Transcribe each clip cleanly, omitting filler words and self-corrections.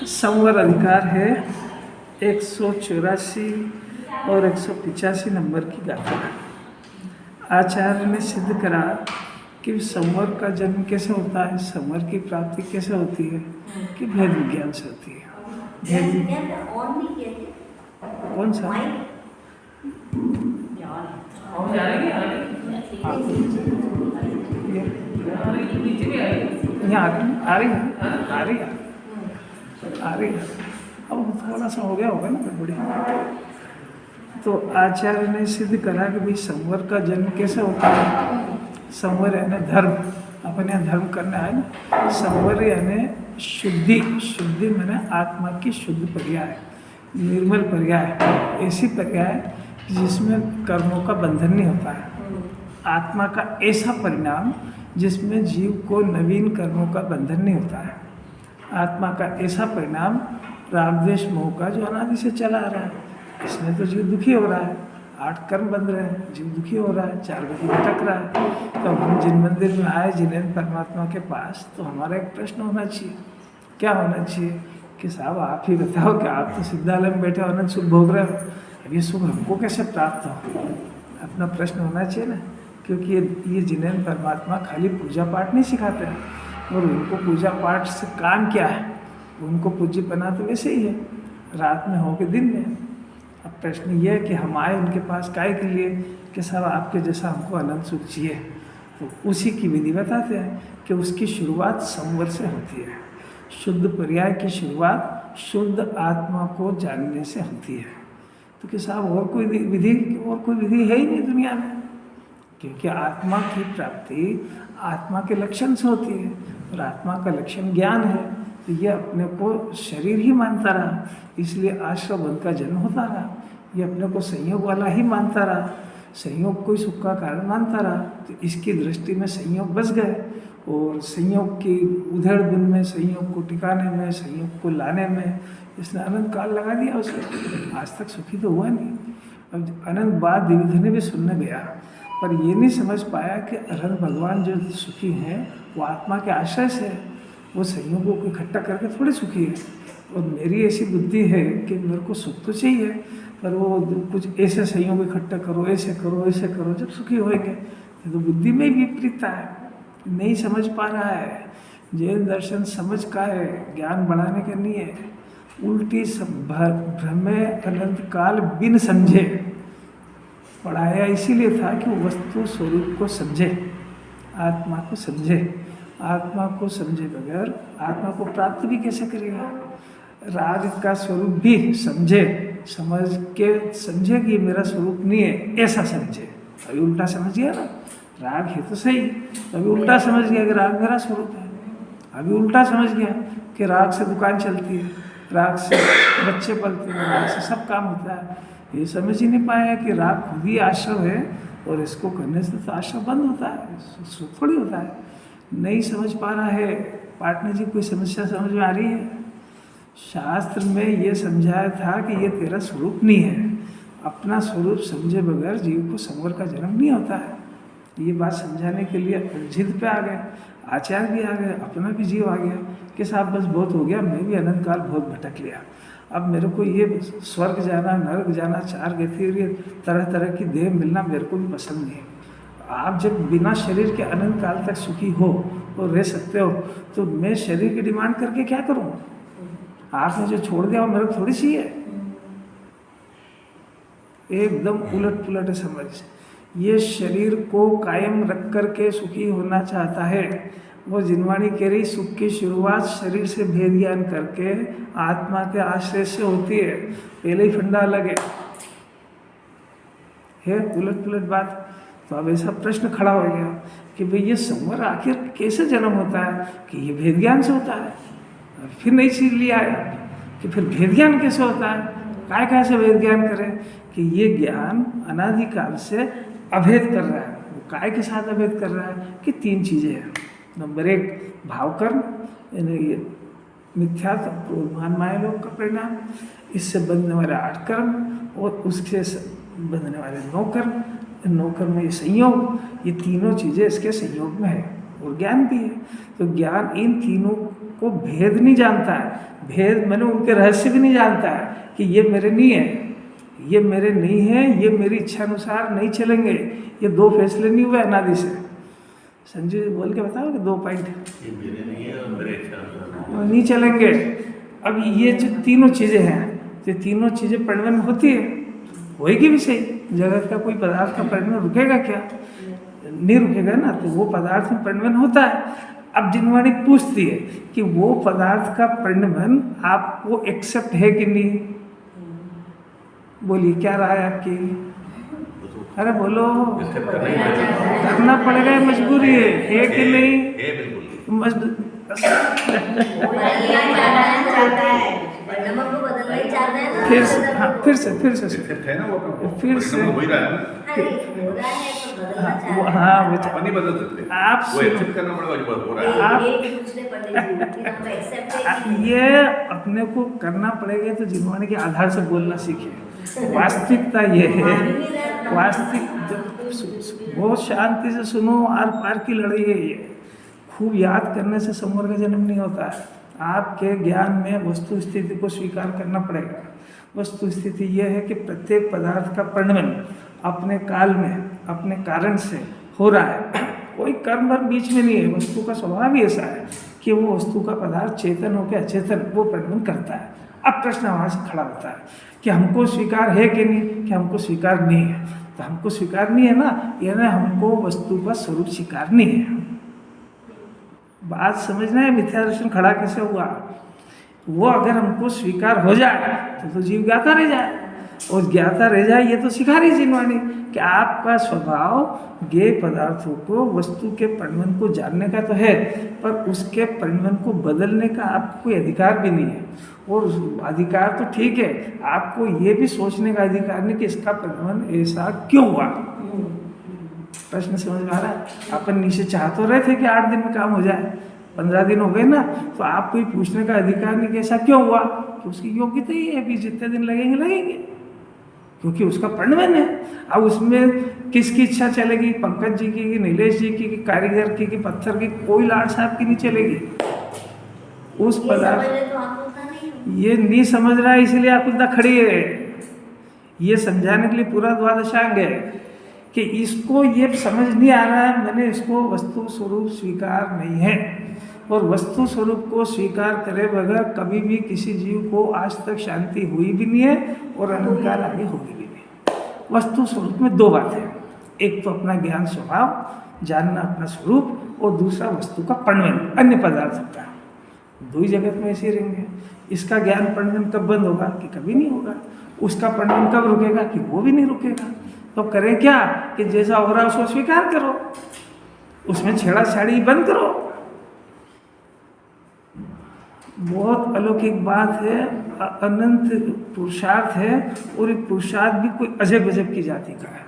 संवर अधिकार है 184 और 185 नंबर की गाथा। आचार्य ने सिद्ध करा कि संवर का जन्म कैसे होता है, संवर की प्राप्ति कैसे होती है, कि भेद विज्ञान से होती है। भेद विज्ञान कौन सा? यहाँ आ रही है। अब थोड़ा सा हो गया होगा ना बढ़िया। तो आचार्य ने सिद्ध करा कि भाई संवर का जन्म कैसे होता है। संवर यानी धर्म, अपन यहाँ धर्म करना है ना। संवर यानी शुद्धि, शुद्धि मैंने आत्मा की शुद्ध पर्याय, निर्मल पर्याय, ऐसी पर्याय जिसमें कर्मों का बंधन नहीं होता है। आत्मा का ऐसा परिणाम जिसमें जीव को नवीन कर्मों का बंधन नहीं होता है। आत्मा का ऐसा परिणाम राग द्वेष मोह का जो अनादि से चला आ रहा है, इसमें तो जीव दुखी हो रहा है। 8 कर्म बंध रहे हैं, जीव दुखी हो रहा है, 4 गति भटक रहा है। तो हम जिन मंदिर में आए, जिन्हें परमात्मा के पास, तो हमारा एक प्रश्न होना चाहिए। क्या होना चाहिए कि साहब आप ही बताओ कि आप तो सिद्धालय में बैठे आनंद सुख भोग रहे हो, अब ये सुख हमको कैसे प्राप्त हो? अपना प्रश्न होना चाहिए ना। क्योंकि ये जिन्हें परमात्मा खाली पूजा पाठ नहीं सिखाते हैं, और उनको पूजा पाठ से काम क्या है, उनको पूज्यपना तो वैसे ही है, रात में हो के दिन में। अब प्रश्न ये है कि हम आए उनके पास काय के लिए कि साहब आपके जैसा हमको अनंत सुख चाहिए। तो उसी की विधि बताते हैं कि उसकी शुरुआत संवर से होती है। शुद्ध पर्याय की शुरुआत शुद्ध आत्मा को जानने से होती है। तो कि साहब और कोई विधि है ही नहीं दुनिया में, क्योंकि आत्मा की प्राप्ति आत्मा के लक्षण से होती है, और आत्मा का लक्षण ज्ञान है। तो ये अपने को शरीर ही मानता रहा, इसलिए आश्रम बंध का जन्म होता रहा। ये अपने को संयोग वाला ही मानता रहा, संयोग को ही सुख का कारण मानता रहा। तो इसकी दृष्टि में संयोग बस गए, और संयोग की उधेड़ बुन में, संयोग को टिकाने में, संयोग को लाने में इसने अनंत काल लगा दिया उसे। आज तक सुखी तो हुआ नहीं। अब अनंत बात दिव्यधनी भी सुनने गया, पर ये नहीं समझ पाया कि अनंत भगवान जो सुखी हैं वो आत्मा के आश्रय से है। वो संयोगों को इकट्ठा करके थोड़े सुखी है। और मेरी ऐसी बुद्धि है कि मेरे को सुख तो चाहिए, पर वो कुछ ऐसे संयोग इकट्ठा करो, ऐसे करो, ऐसे करो, जब सुखी होएंगे। तो बुद्धि में भी विपरीतता है, नहीं समझ पा रहा है। जैन दर्शन समझ का है, ज्ञान बढ़ाने का नहीं है। उल्टी भ्रमे अनंत काल बिन समझे पढ़ाया इसीलिए था कि वो वस्तु स्वरूप को समझे, आत्मा को समझे। आत्मा को समझे बगैर आत्मा को प्राप्त भी कैसे करेगा? राग का स्वरूप भी समझे, समझ के समझे कि मेरा स्वरूप नहीं है, ऐसा समझे। अभी उल्टा समझ गया ना, राग है तो सही, अभी उल्टा समझ गया कि राग मेरा स्वरूप है। अभी उल्टा समझ गया कि राग से दुकान चलती है, राग से बच्चे पलते हैं, राग से सब काम होता है। ये समझ ही नहीं पाया कि राग खुद ही आश्रम है, और इसको करने से तो आश्रम बंद होता है, सुख थोड़ी होता है। नहीं समझ पा रहा है। पार्टनर जी, कोई समस्या समझ में आ रही है? शास्त्र में ये समझाया था कि ये तेरा स्वरूप नहीं है। अपना स्वरूप समझे बगैर जीव को संवर का जन्म नहीं होता है। ये बात समझाने के लिए जिद पे आ गए, आचार्य भी आ गए, अपना भी जीव आ गया कि साहब बस बहुत हो गया, मैं भी अनंत काल बहुत भटक लिया। अब मेरे को ये स्वर्ग जाना, नरक जाना, 4 गति, तरह तरह की देह मिलना मेरे को भी पसंद नहीं है। आप जब बिना शरीर के अनंत काल तक सुखी हो और रह सकते हो, तो मैं शरीर की डिमांड करके क्या करूं? आपने जो छोड़ दिया वो मेरे को थोड़ी सी है। एकदम उलट पुलट समझ। ये शरीर को कायम रख करके सुखी होना चाहता है। वो जिनवाणी कह रही सुख की शुरुआत शरीर से भेद ज्ञान करके आत्मा के आश्रय से होती है। पहले ही फंडा अलग है उलट पुलट बात। तो अब ऐसा प्रश्न खड़ा हो गया कि भाई ये संवर आखिर कैसे जन्म होता है? कि ये भेद ज्ञान से होता है। फिर नई चीज लिया है कि फिर भेद ज्ञान कैसे होता है? काय से भेद ज्ञान करें कि ये ज्ञान अनादिकाल से अभेद कर रहा है। वो काय के साथ अभेद कर रहा है कि 3 चीजें हैं। नंबर 1 भावकर्म, यानी ये मिथ्यात्व मान माया लोग का परिणाम, इससे बंधने वाले 8 कर्म, और उससे बंधने वाले 9 कर्म। 9 कर्म में ये संयोग, ये तीनों चीजें इसके संयोग में है, और ज्ञान भी है। तो ज्ञान इन तीनों वो भेद नहीं जानता है, भेद मैंने उनके रहस्य भी नहीं जानता है कि ये मेरे नहीं है, ये मेरे नहीं है, ये मेरी इच्छा अनुसार नहीं चलेंगे, ये दो फैसले नहीं हुए अनादि से। संजू जी बोल के बताओ कि 2 पॉइंट ये मेरे नहीं है और मेरे इच्छा अनुसार नहीं चलेंगे। अब ये जो तीनों चीज़ें हैं, ये तीनों चीज़ें परिणमन होती है, होएगी भी सही। जगत का कोई पदार्थ का परिणमन रुकेगा क्या? नहीं रुकेगा ना, तो वो पदार्थ में परिणमन होता है। अब जिनवाणी पूछती है कि वो पदार्थ का परिणमन आपको एक्सेप्ट है कि नहीं? बोलिए क्या राय है आपकी? अरे बोलो, एक्सेप्ट करना ही पड़ेगा। करना पड़ेगा, मजबूरी है कि नहीं? है बिल्कुल। मजबूर नमक को बदलना ही चाहता है ना। फिर से, हाँ, फिर से एक्सेप्ट है ना वो अपना, फिर से हो ही रहा है ना। अरे हो रहा है तो बदलना हाँ, चाहता है। हाँ बेटा, अपन नहीं बदल सकते, आप वो एक्सेप्ट करना पड़ेगा जो हो रहा है। आप- ये पूछने पड़ेगी कि हम एक्सेप्ट है कि नहीं। ये अपने को करना पड़ेगा। तो जिनवाणी के आधार से बोलना सीखे। वास्तविकता ये है, वास्तविक बहुत शांति से सुनो, आर पार की लड़ाई है ये। खूब याद करने से संवर का जन्म नहीं होता है। आपके ज्ञान में वस्तु स्थिति को स्वीकार करना पड़ेगा। वस्तु स्थिति यह है कि प्रत्येक पदार्थ का परिणमन अपने काल में अपने कारण से हो रहा है, कोई कर्म भर बीच में नहीं है। वस्तु का स्वभाव ही ऐसा है कि वो वस्तु का पदार्थ चेतन हो के अचेतन वो परिणमन करता है। अब प्रश्न वहाँ से खड़ा होता है कि हमको स्वीकार है कि नहीं, कि हमको स्वीकार नहीं है। तो हमको स्वीकार नहीं है ना, यानी हमको वस्तु का स्वरूप स्वीकार नहीं है। बात समझना है, मिथ्या दर्शन खड़ा कैसे हुआ। वो अगर हमको स्वीकार हो जाए तो जीव ज्ञाता रह जाए, और ज्ञाता रह जाए ये तो सिखा रही जिनवाणी कि आपका स्वभाव ज्ञेय पदार्थों को वस्तु के परिणमन को जानने का तो है, पर उसके परिणमन को बदलने का आपको कोई अधिकार भी नहीं है। और अधिकार तो ठीक है, आपको ये भी सोचने का अधिकार नहीं कि इसका परिणमन ऐसा क्यों हुआ। प्रश्न समझ में आ रहा है? अपन नीचे चाह तो रहे थे कि 8 दिन में काम हो जाए, 15 दिन हो गए ना, तो आपको ये पूछने का अधिकार नहीं कि ऐसा क्यों हुआ, कि उसकी योग्यता ही है, अभी जितने दिन लगेंगे लगेंगे, क्योंकि उसका परिणमन है। अब उसमें किसकी इच्छा चलेगी? पंकज जी की, नीलेश जी की, कारीगर की, पत्थर की? कोई लाड साहब की नहीं चलेगी। उस पदार्थ तो आप लोग का नहीं हो। ये नहीं समझ रहा है, इसलिए आप उतना खड़ी है। ये समझाने के लिए पूरा द्वादशांग है कि इसको ये समझ नहीं आ रहा है, मैंने इसको वस्तु स्वरूप स्वीकार नहीं है। और वस्तु स्वरूप को स्वीकार करे बगैर कभी भी किसी जीव को आज तक शांति हुई भी नहीं है और अनंतकाल आगे होगी भी नहीं। वस्तु स्वरूप में 2 बातें हैं, एक तो अपना ज्ञान स्वभाव जानना अपना स्वरूप, और दूसरा वस्तु का परिणमन अन्य पदार्थों का। 2 ही जगत में ऐसे रहेंगे। इसका ज्ञान परिणमन कब बंद होगा? कि कभी नहीं होगा। उसका परिणमन कब रुकेगा? कि वो भी नहीं रुकेगा। तो करें क्या कि जैसा हो रहा है उसको स्वीकार करो, उसमें छेड़ाछाड़ी बंद करो। बहुत अलौकिक बात है, अनंत पुरुषार्थ है, और एक पुरुषार्थ भी कोई अजब अजब की जाति का है,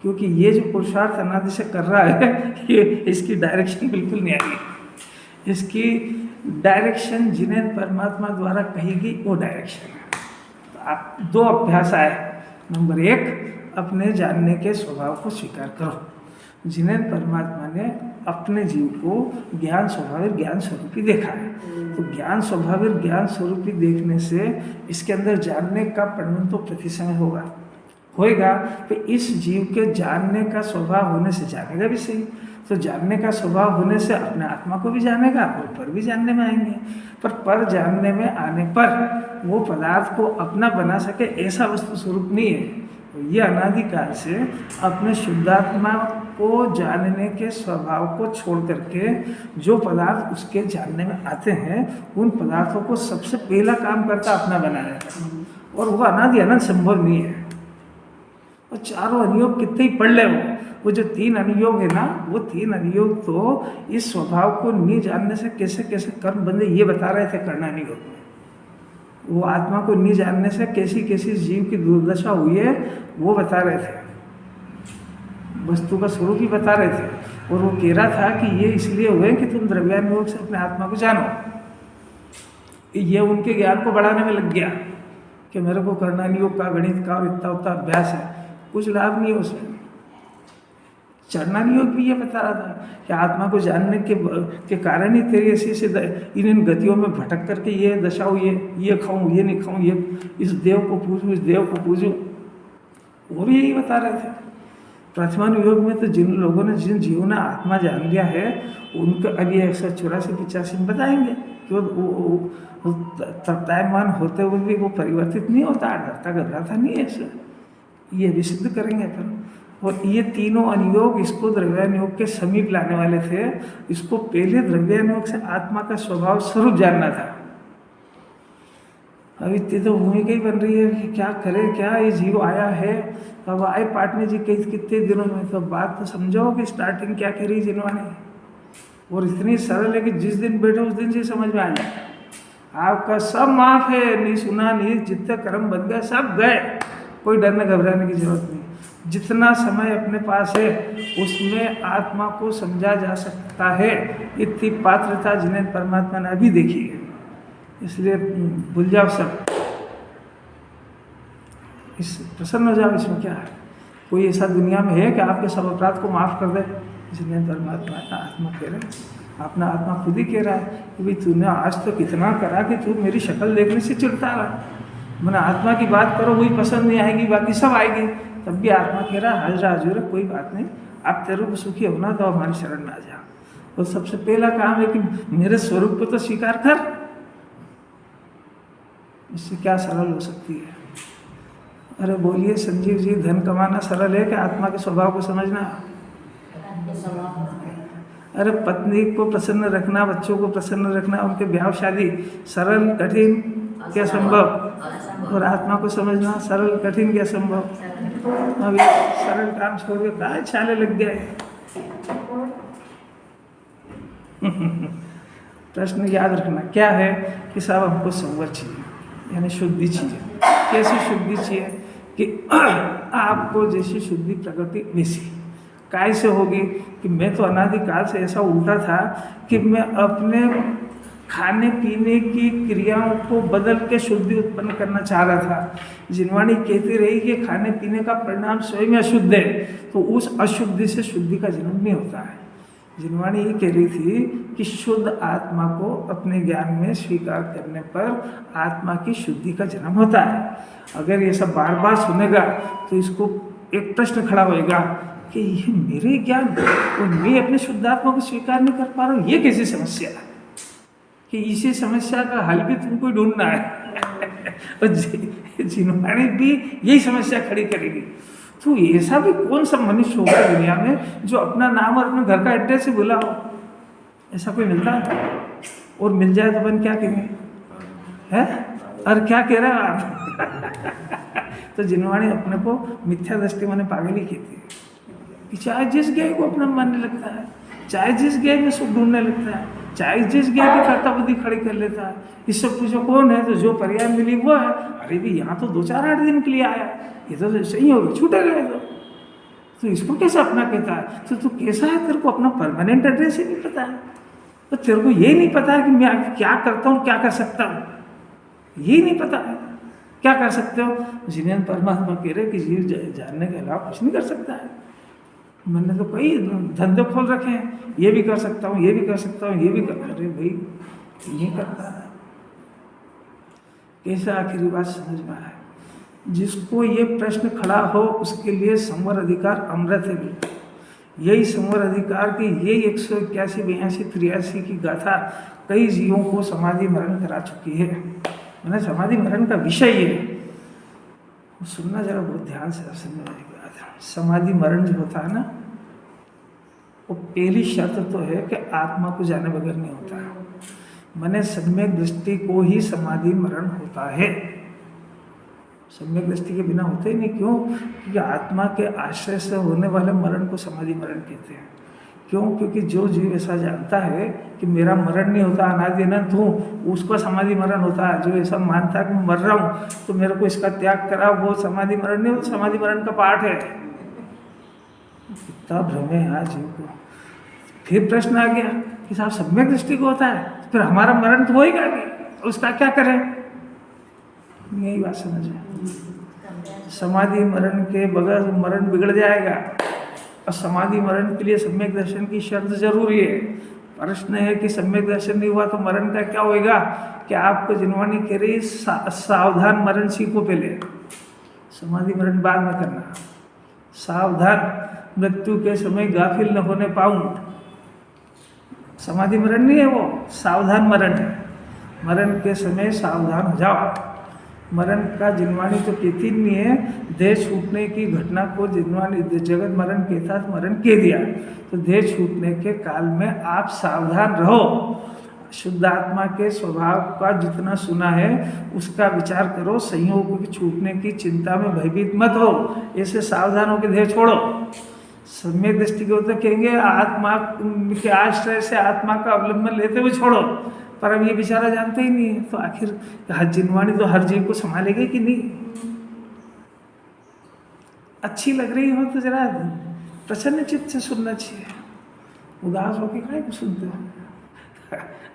क्योंकि ये जो पुरुषार्थ अनादि से कर रहा है ये इसकी डायरेक्शन बिल्कुल नहीं आएगी। इसकी डायरेक्शन जिन्हें परमात्मा द्वारा कही गई वो डायरेक्शन है। तो आप 2 अभ्यास आए। नंबर 1, अपने जानने के स्वभाव को स्वीकार करो। जिन्हें परमात्मा ने अपने जीव को ज्ञान स्वभाविक ज्ञान स्वरूपी देखा है, तो ज्ञान स्वभाविक ज्ञान स्वरूपी देखने से इसके अंदर जानने का परिणमन तो प्रति समय होएगा। तो इस जीव के जानने का स्वभाव होने से जानेगा भी सही, तो जानने का स्वभाव होने से अपने आत्मा को भी जानेगा और पर भी जानने में आएंगे। पर जानने में आने पर वो पदार्थ को अपना बना सके ऐसा वस्तु स्वरूप नहीं है। तो ये अनादिकाल से अपने शुद्धात्मा को जानने के स्वभाव को छोड़ करके जो पदार्थ उसके जानने में आते हैं उन पदार्थों को सबसे पहला काम करता अपना बनाया, और वो अनादि अनंत संभव नहीं है। और चारों अनुयोग कितने ही पढ़ ले वो जो 3 अनुयोग है ना, वो 3 अनुयोग तो इस स्वभाव को नहीं जानने से कैसे कैसे कर्म बंधे ये बता रहे थे करना नहीं होता। वो आत्मा को नहीं जानने से कैसी कैसी जीव की दुर्दशा हुई है वो बता रहे थे, वस्तु का स्वरूप ही बता रहे थे। और वो कह रहा था कि ये इसलिए हुए कि तुम द्रव्यानुयोग से अपने आत्मा को जानो। ये उनके ज्ञान को बढ़ाने में लग गया कि मेरे को करना नहीं योग का, गणित का और इतना उतना अभ्यास है, कुछ लाभ नहीं है उसमें। चरणानी योग भी ये बता रहा था कि आत्मा को जानने के कारण ही तेरी ऐसी इन गतियों में भटक करके ये दशा हो, ये खाऊं, ये नहीं खाऊं, ये इस देव को पूजूं, इस देव को पूजूं, वो भी यही बता रहे थे। प्राचीन योग में तो जिन लोगों ने, जिन जीवों ने आत्मा जान लिया है, उनका अभी 184-85 में बताएंगे कि वो तत्तायमान होते हुए भी वो परिवर्तित नहीं होता, डरता घबराता नहीं है ऐसा, ये भी सिद्ध करेंगे फिर। और ये तीनों अनुयोग इसको द्रव्यानुयोग के समीप लाने वाले थे। इसको पहले द्रव्यानुयोग से आत्मा का स्वभाव स्वरूप जानना था। अभी तो भूमिका ही बन रही है कि क्या करे, क्या ये जीव आया है, अब आए पाटनी जी कितने दिनों में, तो बात तो समझो कि स्टार्टिंग क्या करी जिन्होंने, और इतनी सरल है कि जिस दिन बैठो उस दिन से समझ में आ जाए। आपका सब माफ है, नहीं सुना नहीं, जितने कर्म बन गए सब गए, कोई डरने घबराने की जरूरत नहीं। जितना समय अपने पास है उसमें आत्मा को समझा जा सकता है, इतनी पात्रता जिन्हें परमात्मा ने अभी देखी है, इसलिए भूल जाओ सब, इस प्रसन्न हो जाओ। इसमें क्या है, कोई ऐसा दुनिया में है कि आपके सब अपराध को माफ कर दे? इसलिए परमात्मा आत्मा कह रहे, अपना आत्मा खुद ही कह रहा है कि भाई तूने आज तो कितना करा कि तू मेरी शक्ल देखने से चिढ़ता रहा। मैंने आत्मा की बात करो, वही पसंद नहीं आएगी, बाकी सब आएगी, तब भी आत्मा कह रहा है हाजरा हजूर है, कोई बात नहीं, आप तेरे को सुखी होना तो हमारी शरण में आ जा। और सबसे पहला काम है कि मेरे स्वरूप को तो स्वीकार कर, इससे क्या सरल हो सकती है? अरे बोलिए संजीव जी, धन कमाना सरल है कि आत्मा के स्वभाव को समझना? अरे पत्नी को प्रसन्न रखना, बच्चों को प्रसन्न रखना, उनके ब्याह शादी सरल कठिन क्या संभव? और आत्मा को समझना सरल कठिन क्या संभव? अभी सरल काम छोड़ के कहाँ छाले लग गए। प्रश्न याद रखना क्या है कि साहब हमको संवर चाहिए, यानी शुद्धि चाहिए। कैसी शुद्धि चाहिए कि आपको जैसी शुद्धि प्रकृति वैसी काय से होगी कि मैं तो अनादिकाल से ऐसा उल्टा था कि मैं अपने खाने पीने की क्रियाओं को बदल के शुद्धि उत्पन्न करना चाह रहा था। जिनवाणी कहती रही कि खाने पीने का परिणाम स्वयं अशुद्ध है, तो उस अशुद्धि से शुद्धि का जन्म नहीं होता है। जिनवाणी ये कह रही थी कि शुद्ध आत्मा को अपने ज्ञान में स्वीकार करने पर आत्मा की शुद्धि का जन्म होता है। अगर ये सब बार बार सुनेगा तो इसको एक प्रश्न खड़ा होएगा कि ये मेरे ज्ञान और मैं अपने शुद्ध आत्मा को स्वीकार नहीं कर पा रहा हूँ, ये कैसी समस्या है? कि इसी समस्या का हल भी तुमको ही ढूंढना है। और जिन्वाणी भी यही समस्या खड़ी करेगी। तो ऐसा भी कौन सा मनुष्य होगा दुनिया में जो अपना नाम और अपने घर का एड्रेस ही भूला हो? ऐसा कोई मिलता है? और मिल जाए तो अपन क्या कहेंगे? है और क्या कह रहे हो आप? तो जिन्वाणी अपने को मिथ्या दृष्टि माने पागल ही कहती है कि चाहे जिस ज्ञान को अपना मानने लगता है, चाहे जिस ज्ञान में सुख ढूंढने लगता है, चाहे जिस ज्ञान की कर्ता बुद्धि खड़ी कर लेता है, इससे पूछो कौन है? तो जो पर्याय मिली वो है। अरे भी यहाँ तो 2-4-8 दिन के लिए आया, ये तो सही हो गया, छूटे गए तो इसको कैसे अपना कहता है? तो तू कैसा है, तेरे को अपना परमानेंट एड्रेस ही नहीं पता है, तो तेरे को ये नहीं पता है कि मैं क्या करता हूँ, क्या कर सकता हूँ, ये नहीं पता है। क्या कर सकते हो? जिन्हें परमात्मा कह रहे कि जीव जानने के अलावा कुछ नहीं कर सकता है। मैंने तो कई धंधे खोल रखे हैं, ये भी कर सकता हूँ, ये भी कर सकता हूँ, ये भी कर। अरे भाई नहीं करता है, कैसा आखिरी बात समझ में आए? जिसको ये प्रश्न खड़ा हो उसके लिए संवर अधिकार अमृत है। बिल्कुल यही संवर अधिकार की यही 181, 82, 83 की गाथा कई जीवों को समाधि मरण करा चुकी है। मैंने समाधि मरण का विषय ये सुनना जरा बहुत ध्यान से समझने वाली बात है। समाधि मरण जो होता है ना, वो पहली शर्त तो है कि आत्मा को जाने बगैर नहीं होता है। मैंने सम्यक दृष्टि को ही समाधि मरण होता है, सम्यक दृष्टि के बिना होते ही नहीं। क्यों? क्योंकि आत्मा के आश्रय से होने वाले मरण को समाधि मरण कहते हैं। क्यों? क्योंकि जो जीव ऐसा जानता है कि मेरा मरण नहीं होता, अनादि अनंत हूँ, उसका समाधि मरण होता है। जो ऐसा मानता है कि मैं मर रहा हूँ तो मेरे को इसका त्याग करा, वो समाधि मरण नहीं, समाधि मरण का पाठ है। कितना भ्रम है यहाँ जीव को। फिर प्रश्न आ गया कि साहब सम्यक दृष्टि को होता है, फिर हमारा मरण तो होएगा नहीं, उसका क्या करें? यही बात समझ में, समाधि मरण के बगैर मरण बिगड़ जाएगा और समाधि मरण के लिए सम्यक दर्शन की शर्त जरूरी है। प्रश्न है कि सम्यक दर्शन नहीं हुआ तो मरण का क्या होएगा? कि आपको जिनवाणी कह रही सावधान मरण सीखो पहले, समाधि मरण बाद में करना। सावधान मृत्यु के समय गाफिल न होने पाऊं। समाधि मरण नहीं है वो, सावधान मरण है। मरण के समय सावधान हो जाओ। मरण का जिनवाणी तो कहती नहीं है, देह छूटने की घटना को जिनवाणी जगत मरण कहता तो मरण कह दिया। तो देह छूटने के काल में आप सावधान रहो। शुद्ध आत्मा के स्वभाव का जितना सुना है उसका विचार करो। संयोग के छूटने की चिंता में भयभीत मत हो, ऐसे सावधान होकर देह छोड़ो। सम्यक दृष्टि के तो कहेंगे आत्मा के आश्रय से आत्मा का अवलंबन लेते हुए छोड़ो, पर अब ये बेचारा जानते ही नहीं है। तो आखिर हर जिनवाणी तो हर जीव को संभालेगी कि नहीं? अच्छी लग रही हो तो जरा प्रसन्न चित्त से सुनना चाहिए। उदास होकर क्या को सुनते हो?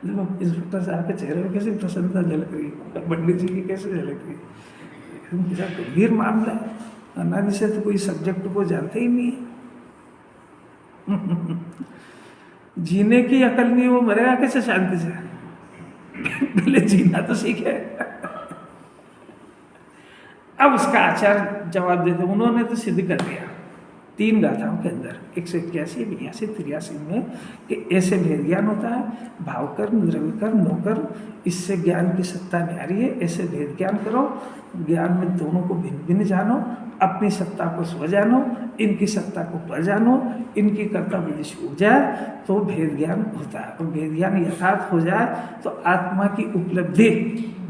देखो इंस्पेक्टर साहब के चेहरे में कैसी प्रसन्नता झलक रही है, पंडित जी की कैसे झलक रही है। गंभीर मामला है, अनादि से तो कोई सब्जेक्ट को जानते ही नहीं है। जीने की अकल नहीं, वो मरेगा कैसे शांति से? पहले जीना तो सीखे। अब उसका आचार्य जवाब देते, उन्होंने तो सिद्ध कर दिया 3 गाथाओं के अंदर 181, 82, 83 में कि ऐसे भेद ज्ञान होता है, भाव कर्म, द्रव्य कर्म, नो कर्म, इससे ज्ञान की सत्ता न्यारी है। ऐसे भेद ज्ञान करो, ज्ञान में दोनों को भिन्न भिन्न जानो, अपनी सत्ता को स्व जानो, इनकी सत्ता को पर जानो, इनकी कर्ता बुद्धि छूट जाए तो भेद ज्ञान होता है। और भेद ज्ञान यथार्थ हो जाए तो आत्मा की उपलब्धि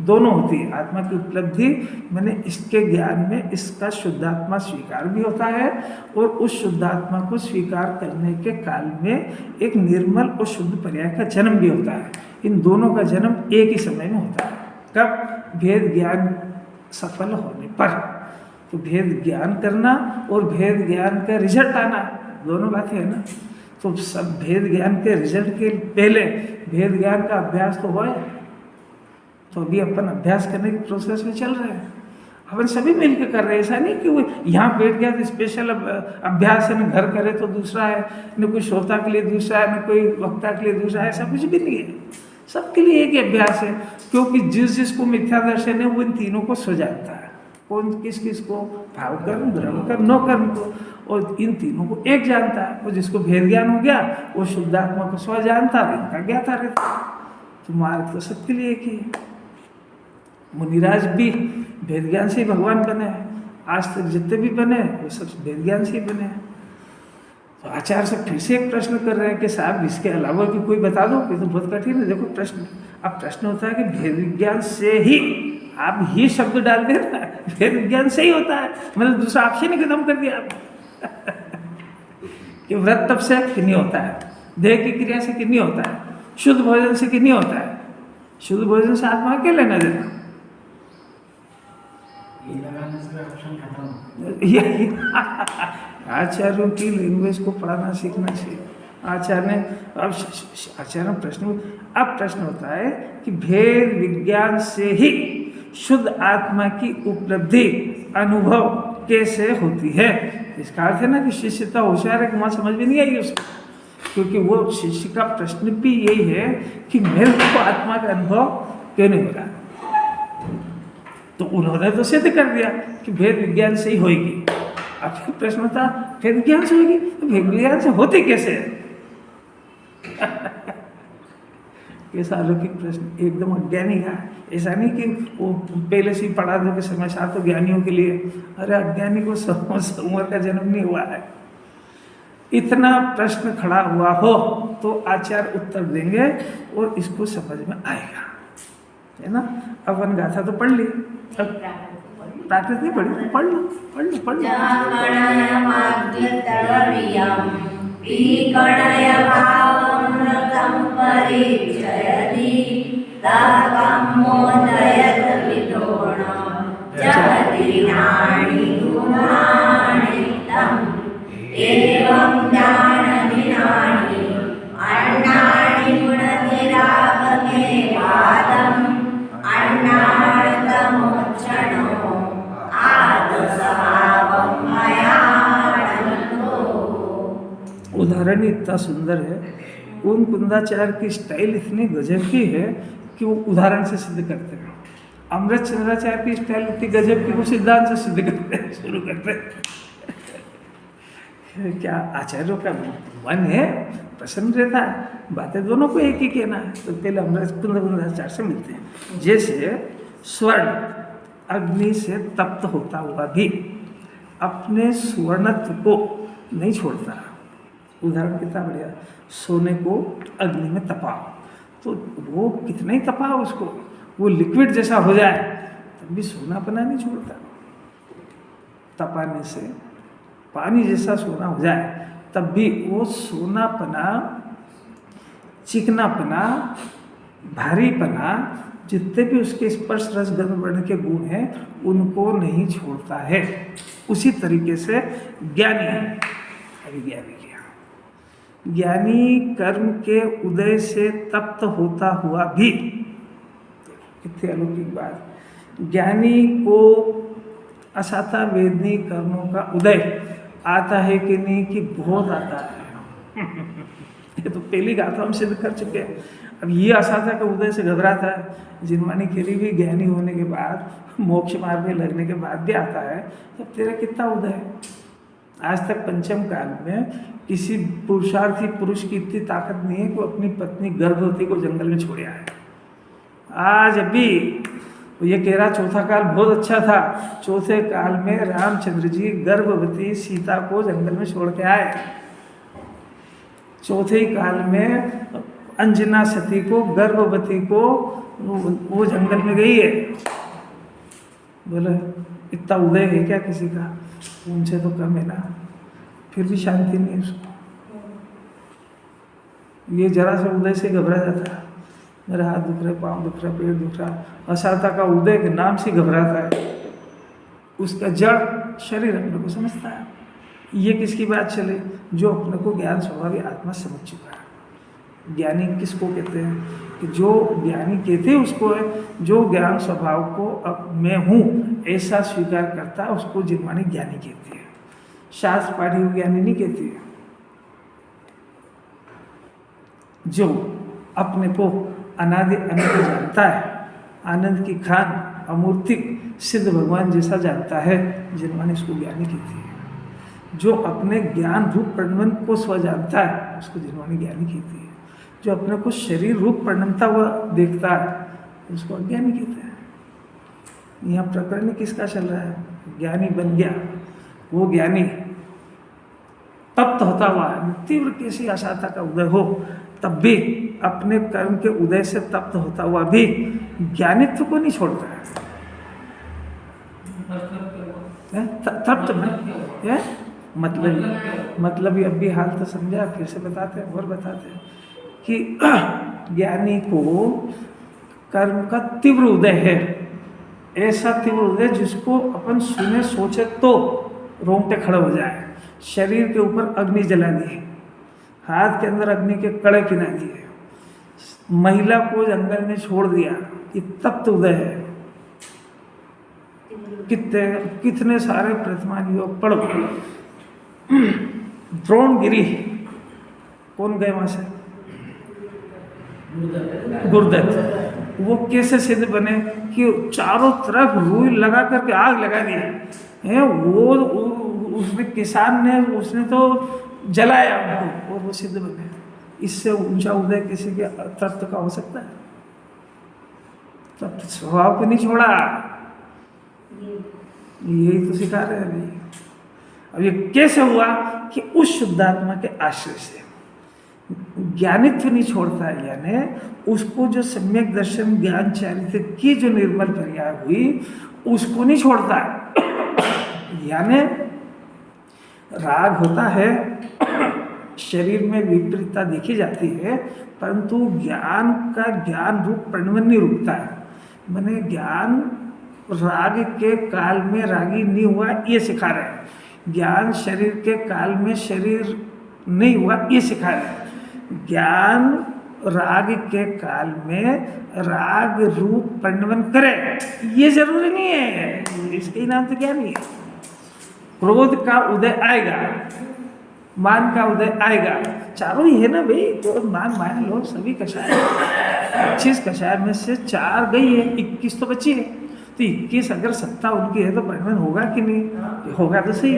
दोनों होती है। आत्मा की उपलब्धि मैंने इसके ज्ञान में इसका शुद्धात्मा स्वीकार भी होता है, और उस शुद्धात्मा को स्वीकार करने के काल में एक निर्मल और शुद्ध पर्याय का जन्म भी होता है। इन दोनों का जन्म एक ही समय में होता है। कब? भेद ज्ञान सफल होने पर। तो भेद ज्ञान करना और भेद ज्ञान का रिजल्ट आना, दोनों बातें है ना। तो सब भेद ज्ञान के रिजल्ट के पहले भेद ज्ञान का अभ्यास तो हुआ है। तो अभी अपन अभ्यास करने के प्रोसेस में चल रहे हैं। अपन सभी मिलकर कर रहे हैं। ऐसा नहीं कि वो यहाँ बैठ गया तो स्पेशल अभ्यास है, न घर करे तो दूसरा है, न कोई श्रोता के लिए दूसरा है, न कोई वक्ता के लिए दूसरा है, ऐसा कुछ भी नहीं है। सबके लिए एक ही अभ्यास है, क्योंकि जिस जिसको मिथ्या दर्शन है वो इन तीनों को सो जानता है। कौन किस किस को? भाव कर्म, द्रव्य कर्म, नो कर्म को, और इन तीनों को एक जानता है। और जिसको भेद ज्ञान हो गया वो शुद्धात्मा को स्व जानता है, इनका ज्ञाता रहता। तो मार्ग तो सबके लिए एक ही है। मुनिराज भी भेद ज्ञान से ही भगवान बने हैं। आज तक जितने भी बने वो सब भेद ज्ञान से ही बने हैं। तो आचार्य से फिर से एक प्रश्न कर रहे हैं कि साहब इसके अलावा भी कोई बता दो। ये तो बहुत कठिन है। देखो प्रश्न, अब प्रश्न होता है कि भेद विज्ञान से ही, आप ही शब्द डाल देना, भेद विज्ञान से ही होता है, मतलब दूसरा ऑप्शन ही खत्म कर दिया आप। कि व्रत तप से कि नहीं होता है, देह की क्रिया से कि नहीं होता है, शुद्ध भोजन से कि नहीं होता है। शुद्ध भोजन से आत्मा के लेना देना, आचार्यों की लैंग्वेज को पढ़ाना सीखना चाहिए। आचार्य ने अब आचार्य प्रश्न, अब प्रश्न होता है कि भेद विज्ञान से ही शुद्ध आत्मा की उपलब्धि अनुभव कैसे होती है। इसका अर्थ है ना कि शिष्यता होशियार है, वहाँ समझ में नहीं आई उसको, क्योंकि वो शिष्य का प्रश्न भी यही है कि मेरे को आत्मा का अनुभव क्यों नहीं हो रहा। तो उन्होंने तो सिद्ध कर दिया कि भेद विज्ञान से ही होगी। अब फिर प्रश्न था भेद विज्ञान से होगी, तो भेद विज्ञान से होती कैसे है? कैसा अलौकिक प्रश्न, एकदम अज्ञानी का। ऐसा नहीं कि वो पहले से ही पढ़ा दो कि समय साथ तो ज्ञानियों के लिए। अरे अज्ञानी को उम्र का जन्म नहीं हुआ है। इतना प्रश्न खड़ा हुआ हो तो आचार्य उत्तर देंगे और इसको समझ में आएगा, है ना। अब वन गाथा तो पढ़ ली, अब प्राकृत नहीं पढ़ी, पढ़ लो पढ़ लो पढ़ लो। एवं ज्ञानदिनानि अन्नानि गुणनिरागमे वादम् अन्नार्थमोक्षणो आदस्वभावं मयानन्दो। इतना सुंदर है, उन कुंदाचार्य की स्टाइल इतनी गजब की है कि वो उदाहरण से सिद्ध करते हैं। अमृत चंद्राचार्य की स्टाइल इतनी गजब की वो सिद्धांत से सिद्ध करते हैं, शुरू करते हैं। क्या आचार्यों का मन है, प्रसन्न रहता है, बातें दोनों को एक ही कहना है। तो पहले अमृत कुंदाचार्य से मिलते हैं। जैसे स्वर्ण अग्नि से तप्त होता हुआ भी अपने स्वर्णत्व को नहीं छोड़ता। उदाहरण कितना बढ़िया, सोने को अग्नि में तपाओ तो वो कितना ही तपाओ उसको, वो लिक्विड जैसा हो जाए तब भी सोनापना नहीं छोड़ता। तपाने से पानी जैसा सोना हो जाए तब भी वो सोनापना, चिकनापना, भारीपना, जितने भी उसके स्पर्श रस गंध वर्ण के गुण हैं उनको नहीं छोड़ता है। उसी तरीके से ज्ञानी, अभी ज्ञानी क्या, ज्ञानी कर्म के उदय से तप्त होता हुआ भी, कितनी अलौकिक बात, ज्ञानी को असाता वेदनी कर्मों का उदय आता है कि नहीं, कि बहुत आता है। ये तो पहली गाथा हम सिद्ध कर चुके हैं। अब ये असाता का उदय से घबराता है, जिनमानी के लिए भी ज्ञानी होने के बाद, मोक्ष मार्ग में लगने के बाद भी आता है, तब तेरा कितना उदय है। आज तक पंचम काल में किसी पुरुषार्थी पुरुष की इतनी ताकत नहीं है कि वो अपनी पत्नी गर्भवती को जंगल में छोड़ आए। आज अभी ये कह रहा चौथा काल बहुत अच्छा था, चौथे काल में रामचंद्र जी गर्भवती सीता को जंगल में छोड़ के आए। चौथे ही काल में अंजना सती को, गर्भवती को, वो जंगल में गई है। बोले इतना उदय है क्या किसी का, उनसे तो कम है ना, फिर भी शांति नहीं उसको। ये जरा सा उदय से घबरा जाता है, मेरा हाथ दुख रहा है, पाँव दुख रहा है, पेट दुख रहा है। असाता का उदय के नाम से घबराता है, उसका जड़ शरीर अपने को समझता है। ये किसकी बात चले, जो अपने को ज्ञान स्वभावी आत्मा समझ चुका है। ज्ञानी किसको कहते हैं, कि जो ज्ञानी कहते हैं उसको है, जो ज्ञान स्वभाव को अब मैं हूँ ऐसा स्वीकार करता है, उसको जिनमानी ज्ञानी कहती है। शास्त्र पाठी हुई ज्ञानी नहीं कहती है। जो अपने को अनादि अनंत जानता है, आनंद की खान, अमूर्तिक सिद्ध भगवान जैसा जानता है, जिनमानी इसको ज्ञानी कहती है। जो अपने ज्ञान रूप परिणमन को स्व जानता है, उसको जिनमानी ज्ञानी कहती है। जो अपने को शरीर रूप परिणमता हुआ देखता है, उसको अज्ञानी कहते हैं। यहाँ प्रकरण किसका चल रहा है, ज्ञानी बन गया, वो ज्ञानी तप्त होता हुआ तीव्र कैसी असाता का उदय हो, तब भी अपने कर्म के उदय से तप्त होता हुआ भी ज्ञानित्व को नहीं छोड़ता है। तप्त में मतलब अब भी हाल तो समझा, फिर से बताते हैं और बताते हैं कि ज्ञानी को कर्म का तीव्र उदय है, ऐसा तीव्र उदय जिसको अपन सुने सोचे तो रोंगटे खड़े हो जाए। शरीर के ऊपर अग्नि जला दी, हाथ के अंदर अग्नि के कड़े पिना दिए, महिला को जंगल में छोड़ दिया, ये तप्त उदय है। कितने सारे प्रतिमान योग पढ़ो। द्रोणगिरी कौन गए वहां से, गुरुदत्त। वो कैसे सिद्ध बने कि चारों तरफ रुई लगा करके आग लगा दी है। वो उसने किसान ने उसने तो जलाया उनको और वो सिद्ध बने। इससे ऊंचा उदय किसी के तत्व का हो सकता है? तत्व स्वभाव को नहीं छोड़ा, यही तो सिखा रहे हैं अभी। अब ये कैसे हुआ कि उस शुद्धात्मा के आश्रय से ज्ञानित्व नहीं छोड़ता है, यानी उसको जो सम्यक दर्शन ज्ञान चारित्र की जो निर्मल प्रज्ञा हुई उसको नहीं छोड़ता है। यानी राग होता है, शरीर में विपरीतता देखी जाती है, परंतु ज्ञान का ज्ञान रूप परिणमन नहीं रुकता है। मैंने ज्ञान राग के काल में रागी नहीं हुआ ये सिखा रहे हैं, ज्ञान शरीर के काल में शरीर नहीं हुआ ये सिखा रहे हैं। ज्ञान राग के काल में राग रूप परिणमन करे ये जरूरी नहीं है, इसके ही नाम तो ज्ञान नहीं है। क्रोध का उदय आएगा, मान का उदय आएगा, चारों ही है ना भाई, तो मान लो सभी कषाय 25 कषाय में से 4 गई है, 21 तो बची है। तो 21 अगर सत्ता उनकी है तो परिणमन होगा कि नहीं? होगा तो सही।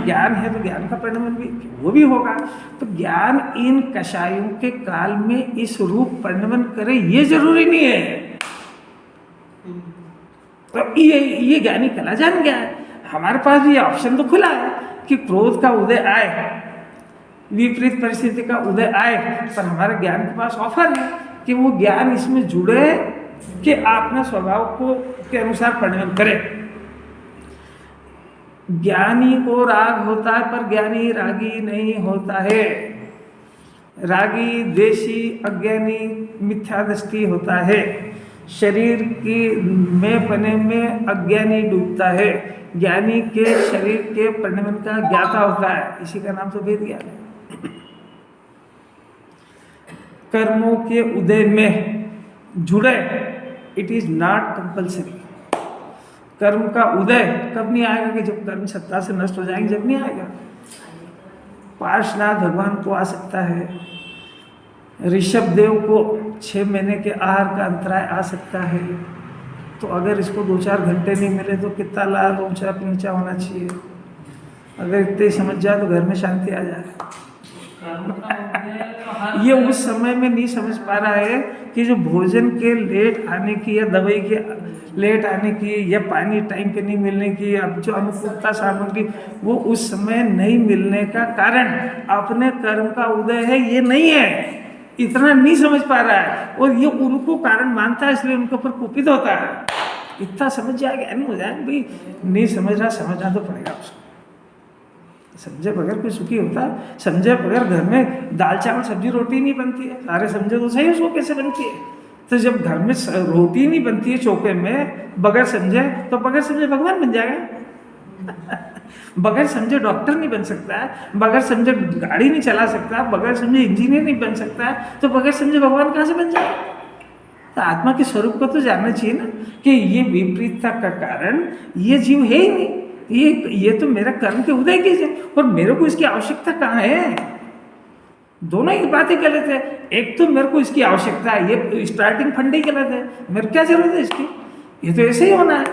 ज्ञान है तो ज्ञान का परिणमन भी वो भी होगा। तो ज्ञान इन कषायों के काल में इस रूप परिणमन करे ये जरूरी नहीं है। तो ये ज्ञानी कला जान गया है। हमारे पास भी ऑप्शन तो खुला है कि क्रोध का उदय आए, विपरीत परिस्थिति का उदय आए, पर हमारे ज्ञान के पास ऑफर है कि वो ज्ञान इसमें जुड़े कि अपने स्वभाव को के अनुसार परिणमन करे। ज्ञानी को राग होता है पर ज्ञानी रागी नहीं होता है। रागी द्वेषी अज्ञानी मिथ्या दृष्टि होता है। शरीर की में पने में अज्ञानी डूबता है। ज्ञानी के शरीर के परिणमन का ज्ञाता होता है। इसी का नाम तो वेद ज्ञान है। कर्मों के उदय में जुड़े, इट इज नॉट कंपल्सरी। कर्म का उदय कब नहीं आएगा? कि जब कर्म सत्ता से नष्ट हो जाएंगे, जब नहीं आएगा। पार्श्वनाथ भगवान को आ सकता है, ऋषभ देव को 6 महीने के आहार का अंतराय आ सकता है। तो अगर इसको 2-4 घंटे नहीं मिले तो कितना लाल ऊंचा नीचा होना चाहिए। अगर इतने समझ जाए तो घर में शांति आ जाए। ये उस समय में नहीं समझ पा रहा है कि जो भोजन के लेट आने की या दवाई के लेट आने की या पानी टाइम पे नहीं मिलने की या जो अनुकूलता सामग्री वो उस समय नहीं मिलने का कारण अपने कर्म का उदय है, ये नहीं है। इतना नहीं समझ पा रहा है और ये उनको कारण मानता है, इसलिए उनके ऊपर कुपित होता है। इतना समझ जाएगा नहीं हो जाएगा भाई, नहीं समझ रहा, समझना तो पड़ेगा उसको। समझे बगैर कोई सुखी होता है? समझे बगैर घर में दाल चावल सब्जी रोटी नहीं बनती है। सारे समझे तो सही उसको कैसे बनती है। तो जब घर में रोटी नहीं बनती है चौके में बगैर समझे, तो बगैर समझे भगवान बन जाएगा। बगैर समझे डॉक्टर नहीं बन सकता है, बगैर समझे गाड़ी नहीं चला सकता, बगैर समझे इंजीनियर नहीं बन सकता है, तो बगैर समझे भगवान कहाँ से बन जाए? तो आत्मा के स्वरूप को तो जानना चाहिए ना कि ये विपरीतता का कारण ये जीव है ही नहीं। ये तो मेरा कर्म के उदय की है और मेरे को इसकी आवश्यकता कहाँ है? दोनों ही बातें गलत है। एक तो मेरे को इसकी आवश्यकता है, ये स्टार्टिंग फंड ही गलत है। मेरे क्या जरूरत है इसकी? ये तो ऐसे ही होना है।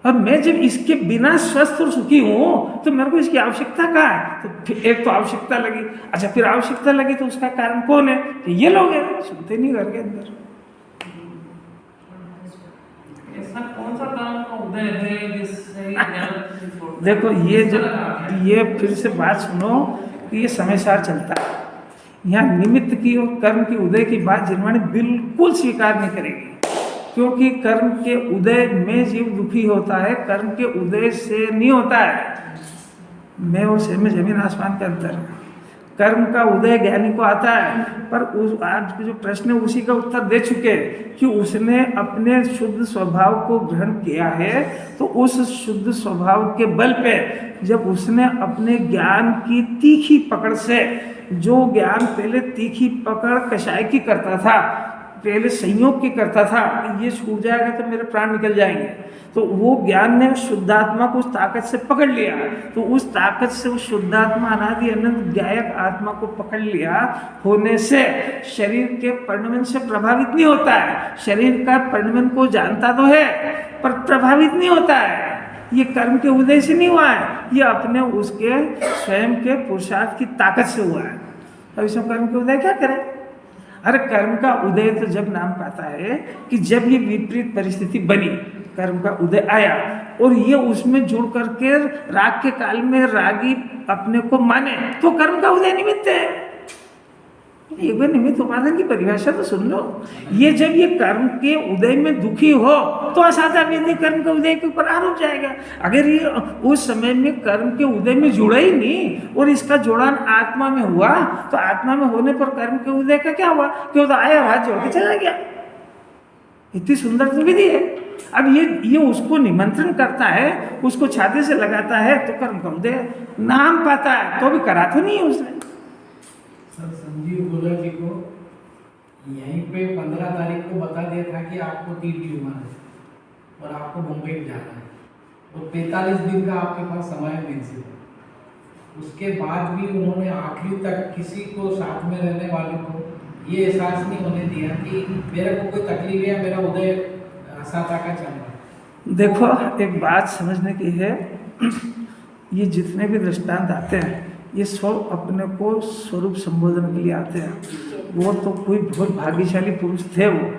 और मैं जब इसके बिना स्वस्थ और सुखी हूँ तो मेरे को इसकी आवश्यकता कहाँ है? तो फिर एक तो आवश्यकता लगी। अच्छा, फिर आवश्यकता लगी तो उसका कारण कौन है? कि ये लोग हैं, सुनते नहीं घर के अंदर। ऐसा कौन सा काम का उदय है जिससे देखो ये फिर से बात सुनो कि ये समय सार चलता है। यहाँ निमित्त की और कर्म की उदय की बात जिनवाणी बिल्कुल स्वीकार नहीं करेगी, क्योंकि कर्म के उदय में जीव दुखी होता है, कर्म के उदय से नहीं होता है। मैं और से में जमीन आसमान का अंतर है। कर्म का उदय ज्ञानी को आता है, पर उस आज जो प्रश्न है उसी का उत्तर दे चुके कि उसने अपने शुद्ध स्वभाव को ग्रहण किया है। तो उस शुद्ध स्वभाव के बल पे जब उसने अपने ज्ञान की तीखी पकड़ से, जो ज्ञान पहले तीखी पकड़ कषाय की करता था, पहले संयोग की करता था, ये छूट जाएगा तो मेरे प्राण निकल जाएंगे, तो वो ज्ञान ने उस शुद्धात्मा को उस ताकत से पकड़ लिया। तो उस ताकत से उस शुद्धात्मा अनादि अनंत गायक आत्मा को पकड़ लिया होने से शरीर के परिणमन से प्रभावित नहीं होता है। शरीर का परिणमन को जानता तो है पर प्रभावित नहीं होता है। ये कर्म के उदय से नहीं हुआ है, ये अपने उसके स्वयं के पुरुषार्थ की ताकत से हुआ है। अब इसमें कर्म के उदय क्या करें? अरे कर्म का उदय तो जब नाम पाता है कि जब ये विपरीत परिस्थिति बनी, कर्म का उदय आया और ये उसमें जुड़ करके राग के काल में रागी अपने को माने, तो कर्म का उदय निमित्त है। एक बार निमित्त उपादान की परिभाषा तो सुन लो। ये जब ये कर्म के उदय में दुखी हो तो असाधा वेदी कर्म के उदय के ऊपर आरोप जाएगा। अगर ये उस समय में कर्म के उदय में जुड़ा ही नहीं और इसका जोड़ान आत्मा में हुआ, तो आत्मा में होने पर कर्म के उदय का क्या हुआ? क्यों तो आया राज्य होकर चला गया। इतनी सुंदर तो विधि है। अब ये उसको निमंत्रण करता है, उसको छाती से लगाता है, तो कर्म का उदय नाम पाता है, तो भी करा तो नहीं है उसने। सर संजीव गोला जी को यहीं पे 15 तारीख को बता दिया था कि आपको 3 ट्यूमर है और आपको मुंबई जाना है, तो 45 दिन का आपके पास समय है। उसके बाद भी उन्होंने आखिरी तक किसी को साथ में रहने वाले को ये एहसास नहीं होने दिया कि मेरे को कोई तकलीफ है, मेरा उदय साता का चल रहा है। देखो, एक बात समझने की है, ये जितने भी दृष्टांत आते हैं ये सब अपने को स्वरूप संबोधन के लिए आते हैं। वो तो कोई बहुत भाग्यशाली पुरुष थे वो,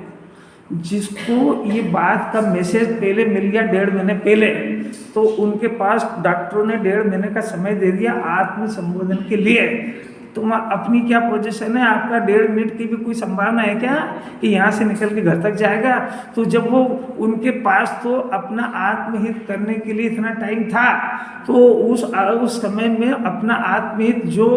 जिसको ये बात का मैसेज पहले मिल गया 1.5 महीने पहले, तो उनके पास डॉक्टरों ने 1.5 महीने का समय दे दिया आत्म संबोधन के लिए। तुम अपनी क्या पोजीशन है, आपका 1.5 मिनट की भी कोई संभावना है क्या कि यहाँ से निकल के घर तक जाएगा? तो जब वो उनके पास तो अपना आत्महित करने के लिए इतना टाइम था, तो उस समय में अपना आत्महित जो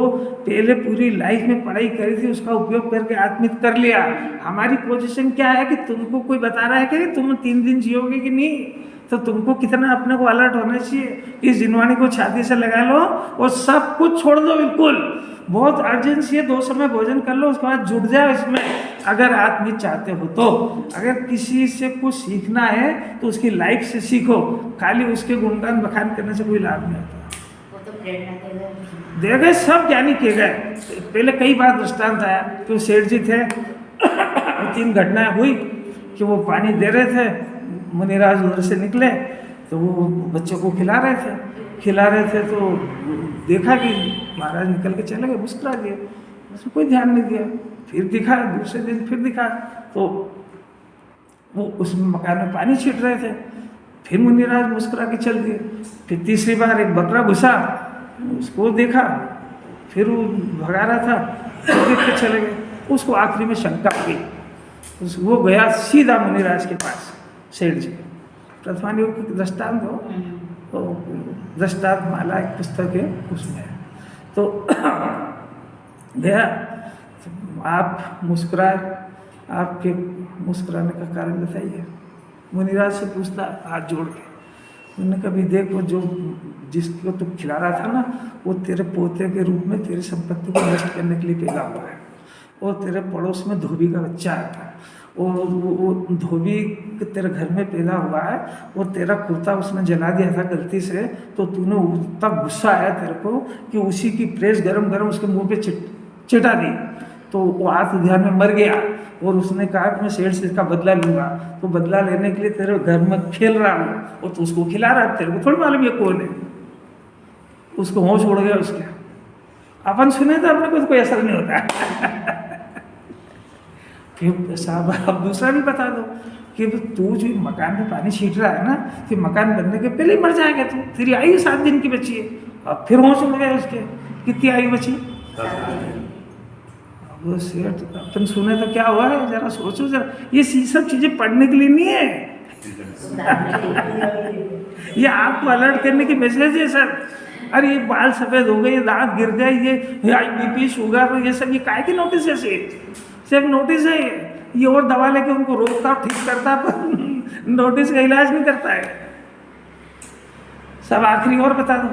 पहले पूरी लाइफ में पढ़ाई करी थी उसका उपयोग करके आत्महित कर लिया। हमारी पोजीशन क्या है कि तुमको कोई बता रहा है कि तुम 3 दिन जियोगे कि नहीं, तो तुमको कितना अपने को अलर्ट होना चाहिए। इस जिनवाणी को छाती से लगा लो और सब कुछ छोड़ दो, बिल्कुल बहुत अर्जेंसी है, 2 समय भोजन कर लो, उसके बाद जुट जाओ इसमें, अगर आत्महित चाहते हो तो। अगर किसी से कुछ सीखना है तो उसकी लाइफ से सीखो, खाली उसके गुणगान बखान करने से कोई लाभ नहीं होता। वो तो प्रेरणा दे गए, सब ज्ञानी किए गए। पहले कई बार दृष्टांत आया कि वो सेठ जी थे 3 घटनाएं हुई कि वो पानी दे रहे थे, मुनिराज उधर से निकले तो वो बच्चों को खिला रहे थे तो देखा कि महाराज निकल के चले गए, मुस्कुरा दिए, उसमें कोई ध्यान नहीं दिया। फिर दिखा, दूसरे दिन फिर दिखा तो वो उस मकान में पानी छीट रहे थे, फिर मुनिराज मुस्कुरा के चल दिए। फिर तीसरी बार एक बकरा घुसा, उसको देखा, फिर वो भगा रहा था तो देख के चले गए। उसको आखिरी में शंका हुई, वो गया सीधा मुनिराज के पास, सेठ जी प्रथमा योग की दृष्टांत हो तो दृष्टांत माला एक पुस्तक है उसमें, तो गया तो आप मुस्कुराए, आपके मुस्कुराने का कारण बताइए। मुनिराज से पूछता हाथ जोड़ के, उन्होंने कभी देख वो जो जिसको तू खिला रहा था ना, वो तेरे पोते के रूप में तेरी संपत्ति को नष्ट करने के लिए पैदा हुआ है, और तेरे पड़ोस में धोबी का बच्चा है, और वो धोबी तेरे घर में पैदा हुआ है, और तेरा कुर्ता उसने जला दिया था गलती से, तो तूने उतना गुस्सा आया तेरे को कि उसी की प्रेस गरम गरम उसके मुंह पे चिटा दी, तो वो आत्म ध्यान में मर गया। और उसने कहा कि मैं सेठ से इसका बदला लूँगा, तो बदला लेने के लिए तेरे घर में खेल रहा हूँ और तू उसको खिला रहा है, तेरे को थोड़ी मालूम ये कौन है। उसको होश उड़ गया उसके। अपन सुने तो अपने को तो कोई असर नहीं होता। फिर साहब अब दूसरा भी बता दो कि तू जो मकान में पानी छीट रहा है ना, फिर मकान बनने के पहले ही मर जाएगा तू, तेरी आयु 7 दिन की बची है। अब फिर होश उड़ गया उसके, कितनी आयु बची? वो सेठ अपन सुने तो क्या हुआ है, जरा सोचो जरा, ये सब चीजें पढ़ने के लिए नहीं है, ये आपको अलर्ट करने की मैसेज है सर। अरे ये बाल सफेद हो गए, ये दांत गिर गए, ये बीपी शुगर, ये सब ये काय के नोटिस है? सिर्फ नोटिस है ये, और दवा लेके उनको रोकता ठीक करता, पर नोटिस का इलाज नहीं करता है। सब आखिरी और बता दो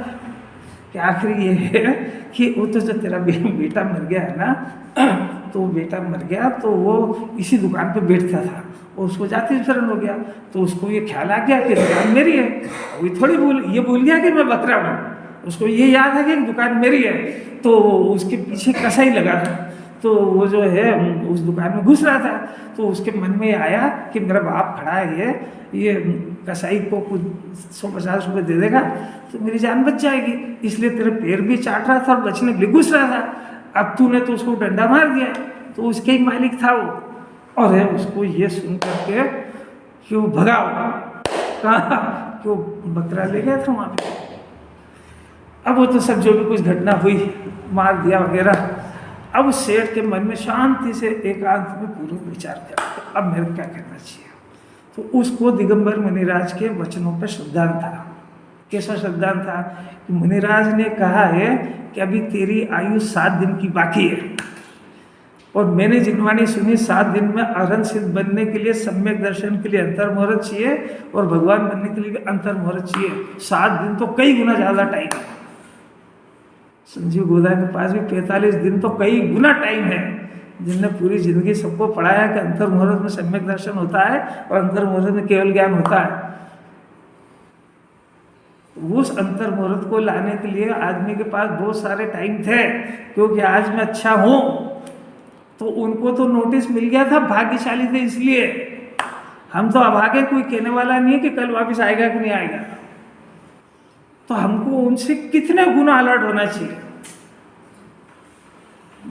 कि आखिरी ये है कि वो तो जो तेरा बेटा मर गया है ना, तो बेटा मर गया तो वो इसी दुकान पे बैठता था, और उसको जाति विसरण हो गया, तो उसको ये ख्याल आ गया कि दुकान मेरी है। वो थोड़ी भूल गया कि मैं बकरा हूँ, उसको ये याद है कि दुकान मेरी है। तो उसके पीछे कसाई लगा था, तो वो जो है उस दुकान में घुस रहा था, तो उसके मन में आया कि मेरा बाप खड़ा है, ये कसाई को कुछ 150 रुपये दे देगा तो मेरी जान बच जाएगी, इसलिए तेरे पैर भी चाट रहा था और बचने के लिए घुस रहा था। अब तूने तो उसको डंडा मार दिया, तो उसके ही मालिक था वो, और है उसको ये सुन करके कि वो भगा होगा, कहा कि वो बकरा ले गया था वहाँ पे। अब वो तो सब जो भी कुछ घटना हुई, मार दिया वगैरह। अब उस सेठ के मन में शांति से एकांत में पूरा विचार किया, अब मेरे को क्या करना चाहिए। तो उसको दिगंबर मुनिराज के वचनों पर श्रद्धांत था। कैसा श्रद्धांत था कि मुनिराज ने कहा है कि अभी तेरी आयु 7 दिन की बाकी है, और मैंने जिनवाणी सुनी 7 दिन में अरहंत सिद्ध बनने के लिए, सम्यक दर्शन के लिए अंतर्मुहूर्त चाहिए, और भगवान बनने के लिए भी अंतर्मुहूर्त चाहिए। 7 दिन तो कई गुना ज़्यादा टाइम है। संजीव गोदा के पास भी 45 दिन तो कई गुना टाइम है, जिनने पूरी जिंदगी सबको पढ़ाया कि अंतर्मुहूर्त में सम्यक दर्शन होता है और अंतर्मुहूर्त में केवल ज्ञान होता है। उस अंतर मुहूर्त को लाने के लिए आदमी के पास बहुत सारे टाइम थे, क्योंकि आज मैं अच्छा हूँ, तो उनको तो नोटिस मिल गया था, भाग्यशाली थे इसलिए। हम तो अभागे, कोई कहने वाला नहीं है कि कल वापस आएगा कि नहीं आएगा। तो हमको उनसे कितने गुना अलर्ट होना चाहिए।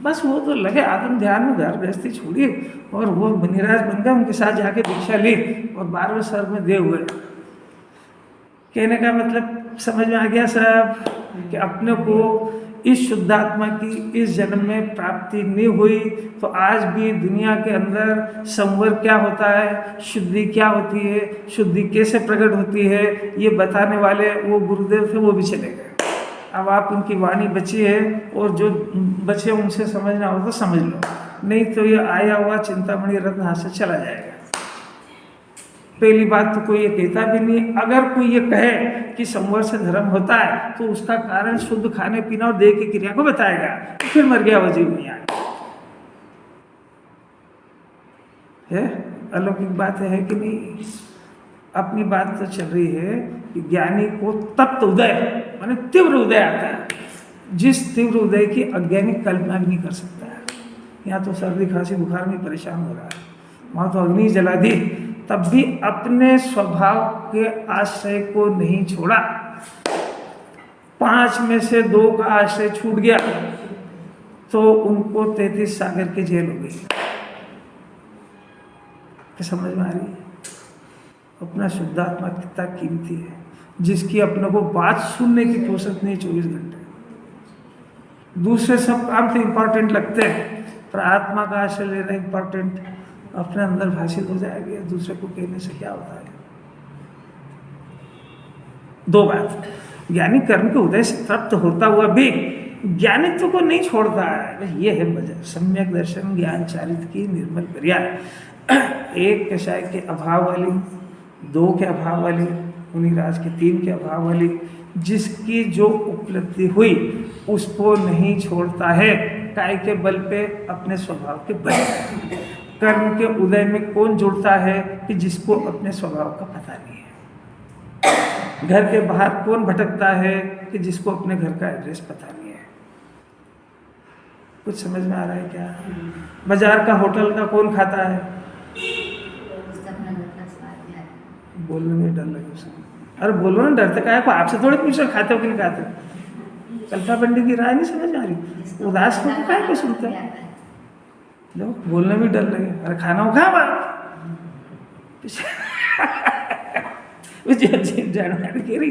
बस वो तो लगे आत्म ध्यान में, घर गृहस्थी छोड़ी और वो मुनिराज बन गए, उनके साथ जाके दीक्षा ली और 12वें स्वर्ग में दे हुए। कहने का मतलब समझ में आ गया सब कि अपने को इस शुद्धात्मा की इस जन्म में प्राप्ति नहीं हुई तो आज भी दुनिया के अंदर संवर क्या होता है, शुद्धि क्या होती है, शुद्धि कैसे प्रकट होती है, ये बताने वाले वो गुरुदेव थे, वो भी चले गए। अब आप उनकी वाणी बची है और जो बचे उनसे समझना हो तो समझ लो, नहीं तो ये आया हुआ चिंतामणि रत्न हाथ से चला जाएगा। पहली बात तो कोई ये कहता भी नहीं। अगर कोई ये कहे कि संवर से धर्म होता है तो उसका कारण शुद्ध खाने पीना और देह की क्रिया को बताएगा, तो फिर मर गया वजीर नहीं आएगा। है अलौकिक बात है कि नहीं? अपनी बात तो चल रही है कि ज्ञानी को तप्त उदय माने तीव्र उदय आता है, जिस तीव्र उदय की अज्ञानी कल्पना भी नहीं कर सकता है। यहाँ तो सर्दी खांसी बुखार में परेशान हो रहा है, वहाँ तो अग्नि जला दी, तब भी अपने स्वभाव के आश्रय को नहीं छोड़ा। 5 में से 2 का आश्रय छूट गया तो उनको 33 सागर की जेल हो गई। क्या समझ में आ रही है? अपना शुद्धात्मा कितना कीमती है, जिसकी अपने को बात सुनने की फुर्सत नहीं 24 घंटे। दूसरे सब काम तो इम्पोर्टेंट लगते हैं, पर आत्मा का आश्रय लेना इम्पोर्टेंट अपने अंदर भाषित हो जाएगी। दूसरे को कहने से क्या होता है? 2 बात, ज्ञानी कर्म के उदय से तृप्त होता हुआ भी ज्ञानित्व को नहीं छोड़ता है। ये है वजह सम्यक दर्शन ज्ञान चारित्र की निर्मल क्रिया। 1 कषाय के अभाव वाली, 2 के अभाव वाली, मुनिराज के 3 के अभाव वाली, जिसकी जो उपलब्धि हुई उसको नहीं छोड़ता है। काय के बल पे? अपने स्वभाव के बल पे। कर्म के उदय में कौन जुड़ता है कि जिसको अपने स्वभाव का पता नहीं है। घर के बाहर कौन भटकता है कि जिसको अपने घर का एड्रेस पता नहीं है। कुछ समझ में आ रहा है क्या? बाजार का होटल का कौन खाता है? बोलने में डर लगे उसको। अरे बोलो ना, डरते क्या है? आपसे थोड़े पूछो खाते हो कि नहीं खाते। कल्पा पंडित की राय नहीं समझ में आ रही? उदास को क्या को सुनते हैं लोग, बोलने में डर लगे। अरे खाना खा बात जानकारी कह रही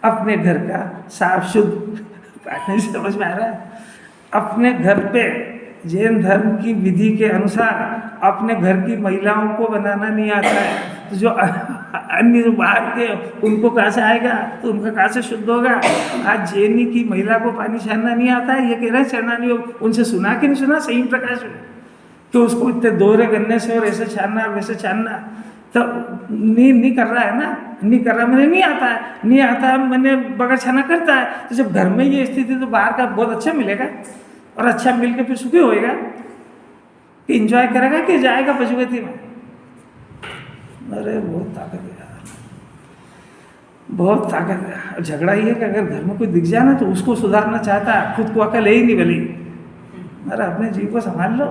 अपने घर का साफ शुद्ध नहीं समझ में आ रहा है। अपने घर पे जैन धर्म की विधि के अनुसार अपने घर की महिलाओं को बनाना नहीं आता है, तो जो अन्य जो बाहर के उनको कहाँ से आएगा? तो उनका कहाँ से शुद्ध होगा? आज जैनी की महिला को पानी छानना नहीं आता है, ये कह रहे हैं छानना नहीं हो। उनसे सुना कि नहीं सुना? सही प्रकाश में तो उसको इतने दोहरे गन्ने से और ऐसे छानना वैसे छानना तो नहीं कर रहा है ना। नहीं कर रहा मैंने, नहीं आता है, नहीं आता है मैंने, बगैर छाना करता है। तो जब घर में ये स्थिति तो बाहर का बहुत अच्छा मिलेगा और अच्छा मिल के फिर सुखी होएगा कि इंजॉय करेगा कि जाएगा पशुपति में। अरे बहुत ताकत है यार, बहुत ताकत है। झगड़ा ये है कि अगर घर में कोई दिख जाए ना तो उसको सुधारना चाहता है, खुद को अकल है ही नहीं भली। अरे अपने जीव को संभाल लो।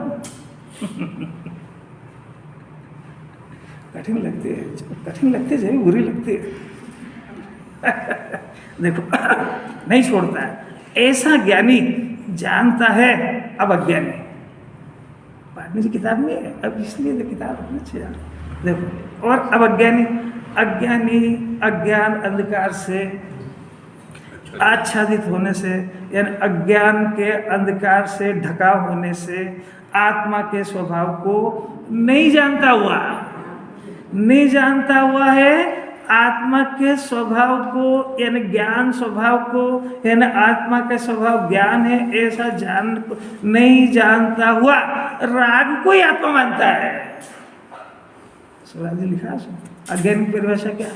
कठिन लगती है, कठिन लगती है, जब बुरी लगती है। देखो नहीं छोड़ता है ऐसा ज्ञानी जानता है। अब अज्ञानी पढ़ने की किताब में है, अब इसलिए तो किताब अपने चाहिए। देखो और अब अज्ञानी, अज्ञान अंधकार से आच्छादित होने से, यानी अज्ञान के अंधकार से ढका होने से आत्मा के स्वभाव को नहीं जानता हुआ है। आत्मा के स्वभाव को यानी ज्ञान स्वभाव को, यानी आत्मा का स्वभाव ज्ञान है ऐसा नहीं जानता हुआ राग को ही आत्मा मानता है। स्वराजी लिखा है। अज्ञान की परिभाषा क्या है?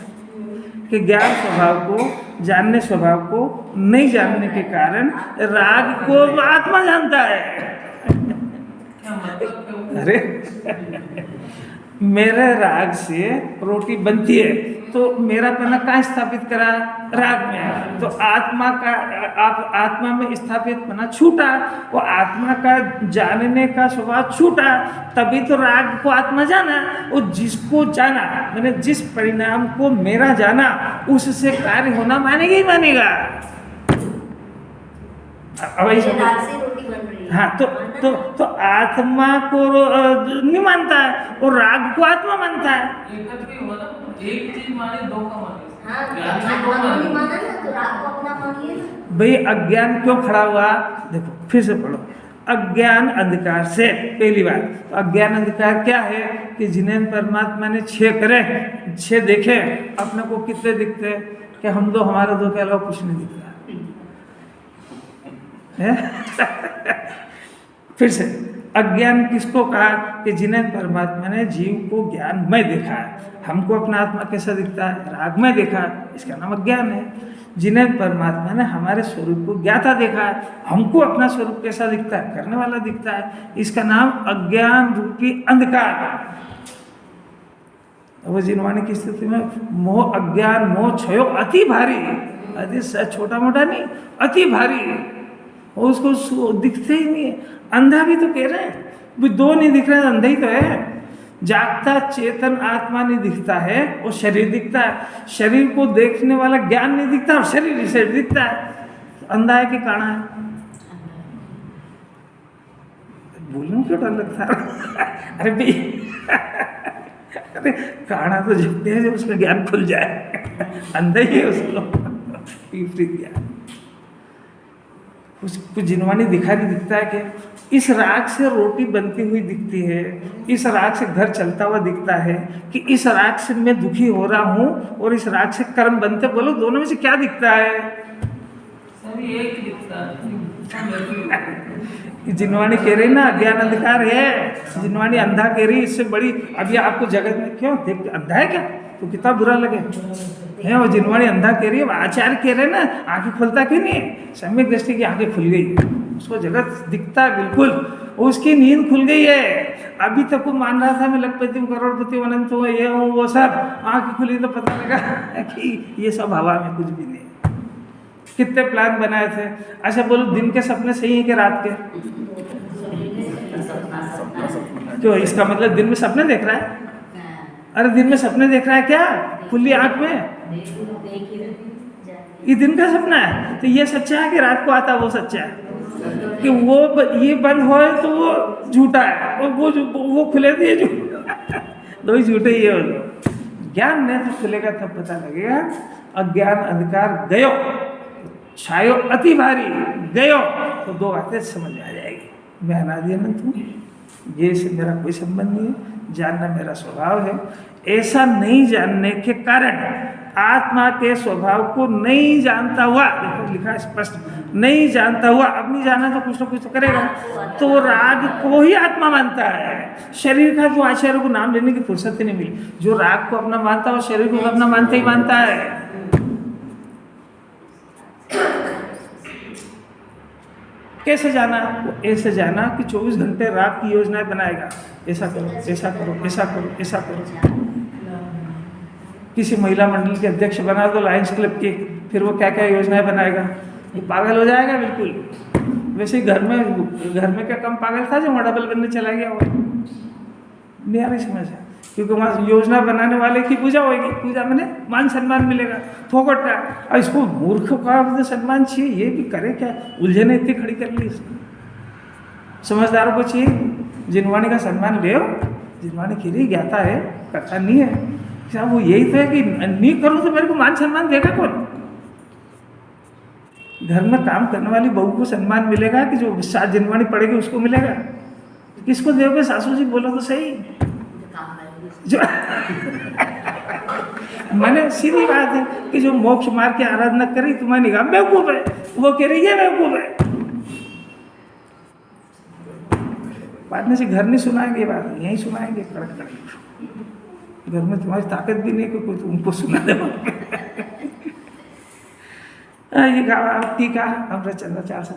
कि ज्ञान स्वभाव को, जानने स्वभाव को नहीं जानने के कारण राग को आत्मा जानता है। अरे मेरे राग से रोटी बनती है, तो मेरा पना कहाँ स्थापित करा? राग में। तो आत्मा का आप आत्मा में स्थापित पना छूटा, वो आत्मा का जानने का स्वभाव छूटा, तभी तो राग को आत्मा जाना। वो जिसको जाना मैंने जिस परिणाम को मेरा जाना उससे कार्य होना मानेगा ही मानेगा। अब ये ऐसा राग से रोटी बन रही है। हाँ, तो आत्मा को नहीं मानता है और राग को आत्मा मानता है। एकत्र ही हुआ ना, एक चीज माने दो का माने। हाँ, ज्ञानी से दो आत्मा को नहीं माने। माना ना तो राग को अपना मान लिया ना। भाई अज्ञान क्यों खड़ा हुआ? देखो फिर से पढ़ो। अज्ञान अंधकार से, पहली बात तो अज्ञान अंधकार क्या है कि जिन्हें परमात्मा ने 6 करे, 6 देखे, अपने को कितने दिखते हैं कि हम दो, हमारे दो के अलावा कुछ नहीं दिखता है? फिर से अज्ञान किसको कहा कि जिन्हें परमात्मा ने जीव को ज्ञान में देखा है। हमको अपना आत्मा कैसा दिखता है? राग में देखा, इसका नाम अज्ञान है। जिन्हें परमात्मा ने हमारे स्वरूप को ज्ञाता देखा है, हमको अपना स्वरूप कैसा दिखता है? करने वाला दिखता है, इसका नाम अज्ञान रूपी अंधकार। वो जिनवाणी की स्थिति में मोह अज्ञान मोह छयो अति भारी, अति छोटा मोटा नहीं, अति भारी, और उसको दिखते ही नहीं है। अंधा भी तो कह रहे हैं, वो दो नहीं दिख रहा है, अंधा ही तो है। जागता चेतन आत्मा नहीं दिखता है और शरीर दिखता है। शरीर को देखने वाला ज्ञान नहीं दिखता और शरीर से दिखता है। अंधा है कि काना है? बोलने क्यों डर लगता है? अरे भाई अरे काना तो जब है जब उसका ज्ञान खुल जाए, अंधा ही है उसको विपरीत ज्ञान। उसको जिनवानी दिखा नहीं दिखता है कि इस राग से रोटी बनती हुई दिखती है, इस राग से घर चलता हुआ दिखता है, कि इस राग से मैं दुखी हो रहा हूँ और इस राग से कर्म बनते। बोलो दोनों में से क्या दिखता है? सभी एक ही दिखता है। जिनवानी कह रही ना अज्ञान अंधकार है, जिनवानी अंधा कह रही, इससे बड़ी अभी आपको जगत में क्यों देख अंधा है क्या तो कितना बुरा लगे है। वो जिनवानी अंधा कह रही है, आचार्य कह रहे ना आंखें खोलता क्यों नहीं है? सम्यक दृष्टि की आंखें खुल गई, उसको जगत दिखता है बिल्कुल, उसकी नींद खुल गई है। अभी तक वो मान रहा था मैं लखपति हूँ, करोड़पति हूँ, अनंत हूँ, ये हूँ वो सब, आंखें खुली तो पता लगा कि ये सब हवा में, कुछ भी नहीं। कितने प्लान बनाए थे। अच्छा बोलो दिन के सपने सही है कि रात के? क्यों, इसका मतलब दिन में सपने देख रहा है? अरे दिन में सपने देख रहा है क्या खुली आंख में? ये दिन का सपना है। तो ये सच्चा है कि रात को आता वो सच्चा है? कि वो ये बंद हो तो वो झूठा है और वो खुले तो ये झूठा, दो ही झूठे ही है। ज्ञान ने तो खुलेगा तब पता लगेगा। अज्ञान अंधकार गयो, छायो अति भारी, गयो तो दो बातें समझ में आ जाएगी। मैं अनादि अनंत हूँ, ये से मेरा कोई संबंध नहीं है, जानना मेरा स्वभाव है। ऐसा नहीं जानने के कारण आत्मा के स्वभाव को नहीं जानता हुआ, देखो लिखा है स्पष्ट, नहीं जानता हुआ, अब नहीं जाना तो कुछ ना कुछ तो करेगा, तो राग को ही आत्मा मानता है। शरीर का तो आचार्य को नाम लेने की फुर्सत ही नहीं मिली। जो राग को अपना मानता है वो शरीर को अपना मानता ही मानता है। कैसे जाना? वो ऐसे जाना कि 24 घंटे राग की योजनाएं बनाएगा, ऐसा करो, ऐसा करो, ऐसा करो, ऐसा करो। किसी महिला मंडल के अध्यक्ष बना दो लायंस क्लब के, फिर वो क्या क्या योजनाएं बनाएगा, ये पागल हो जाएगा बिल्कुल। वैसे ही घर में क्या कम पागल था जो वहाँ डबल करने चला गया? वो नहीं आ रही समझ है, क्योंकि वहाँ योजना बनाने वाले की पूजा होगी, पूजा में मान सम्मान मिलेगा फोकट का। और इसको मूर्ख का तो सम्मान चाहिए, ये भी करे क्या? उलझने इतनी खड़ी कर ली इसने। समझदारों को चाहिए जिनवाणी का सम्मान ले, जिनवाणी के लिए ज्ञाता है, करता नहीं है। साहब वो यही तो है कि नहीं करूँ तो मेरे को मान सम्मान देगा कौन? घर में काम करने वाली बहू को सम्मान मिलेगा कि जो 7 जिनवाणी पड़ेगी उसको मिलेगा? किसको दोगे? सासू जी बोलो तो सही। जो मैंने सीधी बात है कि जो मोक्ष मार्ग की आराधना करी तुम्हारी निगाह बेवकूफ है, वो कह रही है बेवकूफ है। बाद में से घर नहीं सुनाएंगे बात, यहीं सुनाएंगे कड़क कड़क। घर में तुम्हारी ताकत भी नहीं कि कोई तुमको सुना दे। ये टीका अमृत चंद्राचार्य से